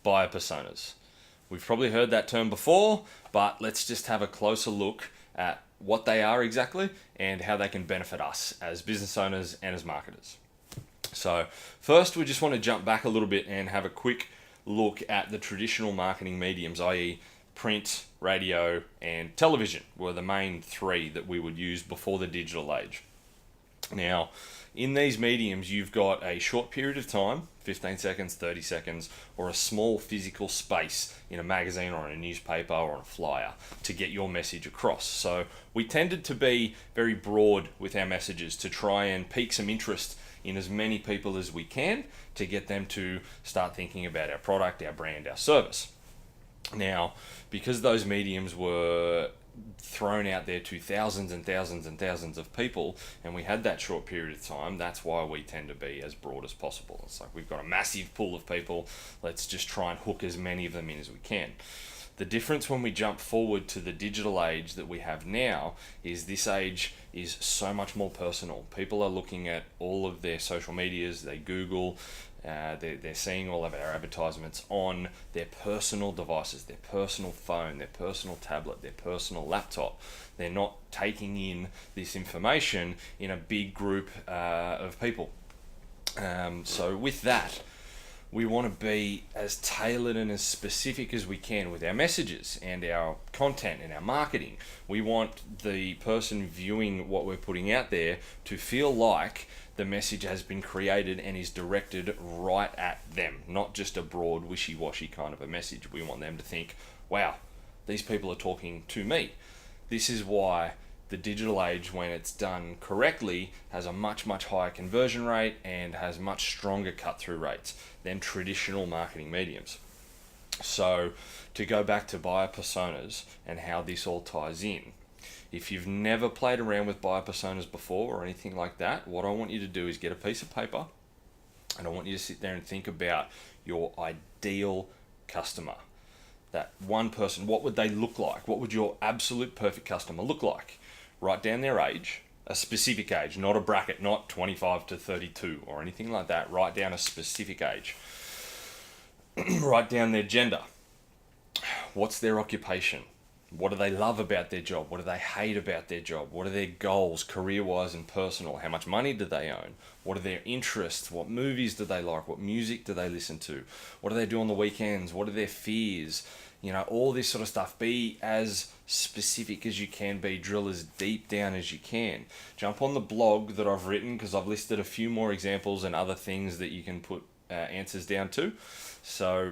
buyer personas. We've probably heard that term before, but let's just have a closer look at what they are exactly and how they can benefit us as business owners and as marketers. So first, we just want to jump back a little bit and have a quick look at the traditional marketing mediums, i.e. print, radio, and television were the main three that we would use before the digital age. Now, in these mediums, you've got a short period of time, 15 seconds, 30 seconds, or a small physical space in a magazine or in a newspaper or on a flyer to get your message across. So we tended to be very broad with our messages to try and pique some interest in as many people as we can to get them to start thinking about our product, our brand, our service. Now, because those mediums were thrown out there to thousands and thousands and thousands of people, and we had that short period of time, that's why we tend to be as broad as possible. It's like we've got a massive pool of people, let's just try and hook as many of them in as we can. The difference when we jump forward to the digital age that we have now is this age is so much more personal. People are looking at all of their social medias, they Google, they're seeing all of our advertisements on their personal devices, their personal phone, their personal tablet, their personal laptop. They're not taking in this information in a big group of people. So with that, we want to be as tailored and as specific as we can with our messages and our content and our marketing. We want the person viewing what we're putting out there to feel like the message has been created and is directed right at them, not just a broad wishy-washy kind of a message. We want them to think, wow, these people are talking to me. This is why the digital age, when it's done correctly, has a much, much higher conversion rate and has much stronger cut-through rates than traditional marketing mediums. So to go back to buyer personas and how this all ties in, if you've never played around with buyer personas before or anything like that, what I want you to do is get a piece of paper and I want you to sit there and think about your ideal customer. That one person, what would they look like? What would your absolute perfect customer look like? Write down their age, a specific age, not a bracket, not 25 to 32 or anything like that. Write down a specific age. Write down their gender. What's their occupation? What do they love about their job? What do they hate about their job? What are their goals, career-wise and personal? How much money do they own? What are their interests? What movies do they like? What music do they listen to? What do they do on the weekends? What are their fears? You know, all this sort of stuff. Be as specific as you can be. Drill as deep down as you can. Jump on the blog that I've written because I've listed a few more examples and other things that you can put answers down to. So,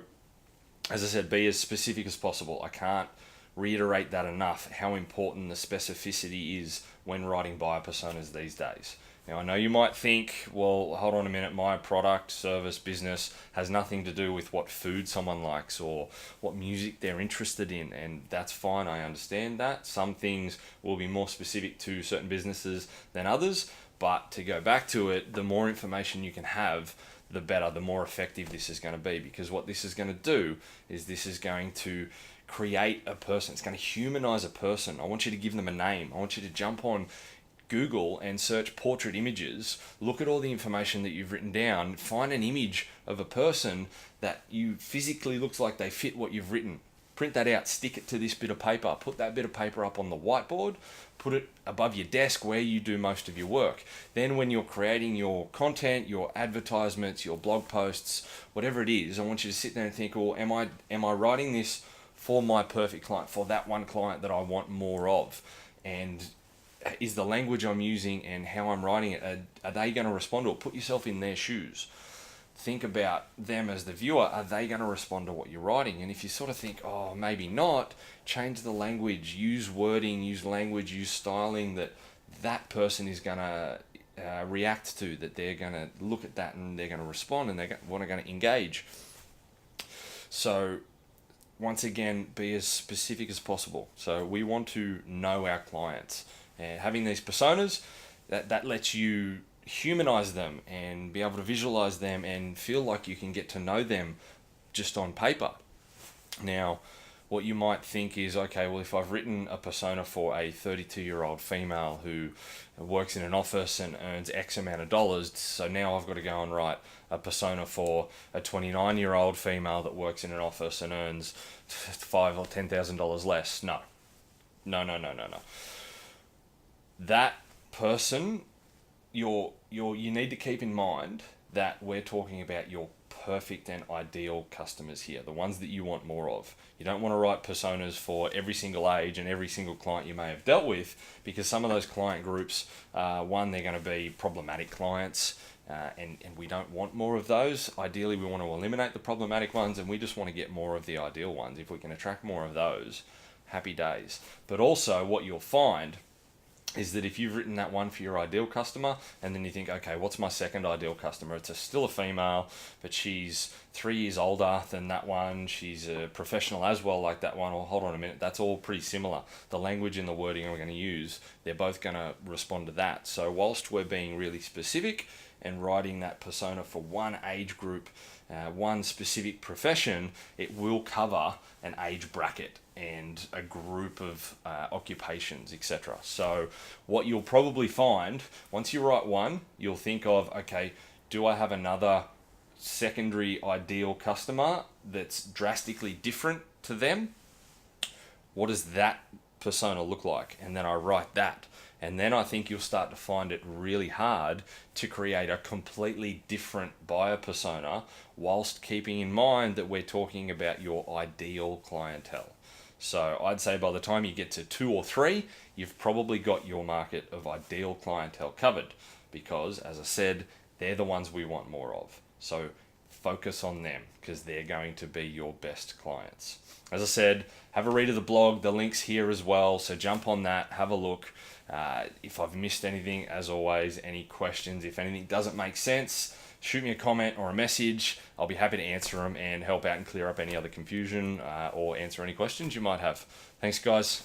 as I said, be as specific as possible. I can't reiterate that enough, how important the specificity is when writing buyer personas these days. Now, I know you might think, well, hold on a minute, my product, service, business has nothing to do with what food someone likes or what music they're interested in, and that's fine, I understand that. Some things will be more specific to certain businesses than others, but to go back to it, the more information you can have, the better, the more effective this is going to be, because what this is going to do is this is going to create a person. It's going to humanize a person. I want you to give them a name. I want you to jump on Google and search portrait images. Look at all the information that you've written down. Find an image of a person that you physically looks like they fit what you've written. Print that out, stick it to this bit of paper, put that bit of paper up on the whiteboard, put it above your desk where you do most of your work. Then when you're creating your content, your advertisements, your blog posts, whatever it is, I want you to sit there and think, well, am I writing this for my perfect client, for that one client that I want more of? And is the language I'm using and how I'm writing it, are they going to respond to it? Put yourself in their shoes. Think about them as the viewer. Are they going to respond to what you're writing? And if you sort of think, oh, maybe not, change the language, use wording, use language, use styling that person is going to react to, that they're going to look at that and they're going to respond and they're going to engage. So once again, be as specific as possible. So we want to know our clients, and having these personas, that lets you humanize them and be able to visualize them and feel like you can get to know them just on paper. Now, what you might think is, okay, well, if I've written a persona for a 32-year-old female who works in an office and earns X amount of dollars, so now I've got to go and write a persona for a 29-year-old female that works in an office and earns $5,000 or $10,000 less. No. No. That person, you need to keep in mind that we're talking about your perfect and ideal customers here, the ones that you want more of. You don't want to write personas for every single age and every single client you may have dealt with, because some of those client groups, one, they're going to be problematic clients, and we don't want more of those. Ideally, we want to eliminate the problematic ones, and we just want to get more of the ideal ones. If we can attract more of those, happy days. But also what you'll find is that if you've written that one for your ideal customer, and then you think, okay, what's my second ideal customer? It's still a female, but she's 3 years older than that one. She's a professional as well, like that one. Or hold on a minute, that's all pretty similar. The language and the wording we're going to use, they're both going to respond to that. So whilst we're being really specific and writing that persona for one age group, one specific profession, it will cover an age bracket and a group of occupations, etc. So what you'll probably find, once you write one, you'll think of, okay, do I have another secondary ideal customer that's drastically different to them? What does that persona look like? And then I write that. And then I think you'll start to find it really hard to create a completely different buyer persona whilst keeping in mind that we're talking about your ideal clientele. So I'd say by the time you get to 2 or 3, you've probably got your market of ideal clientele covered, because, as I said, they're the ones we want more of. So focus on them, because they're going to be your best clients. As I said, have a read of the blog. The link's here as well, so jump on that, have a look. If I've missed anything, as always, any questions, if anything doesn't make sense, shoot me a comment or a message. I'll be happy to answer them and help out and clear up any other confusion or answer any questions you might have. Thanks, guys.